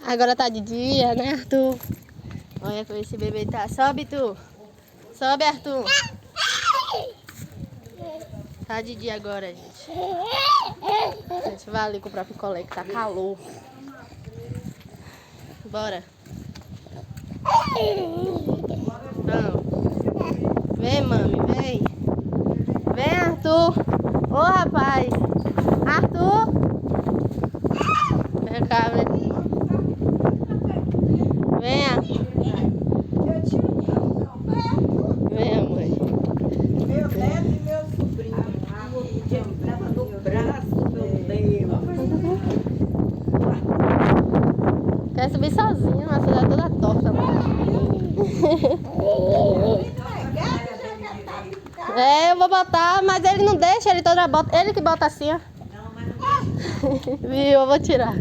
Agora tá de dia, né, Arthur? Olha como esse bebê tá. Sobe, tu. Sobe, Arthur. Tá de dia agora, gente. A gente vai ali comprar picolé, que tá calor. Bora. Não. Vem, mami, vem. Vem, Arthur. Ô, rapaz. Arthur. Vem cá, vem. Venha. Venha, mãe. Meu neto e meu sobrinho. Tava no braço, meu Deus. Quer subir sozinho, mas ela toda torta, É, eu vou botar, mas ele não deixa, ele toda bota. Ele que bota assim, ó. Viu? Eu vou tirar.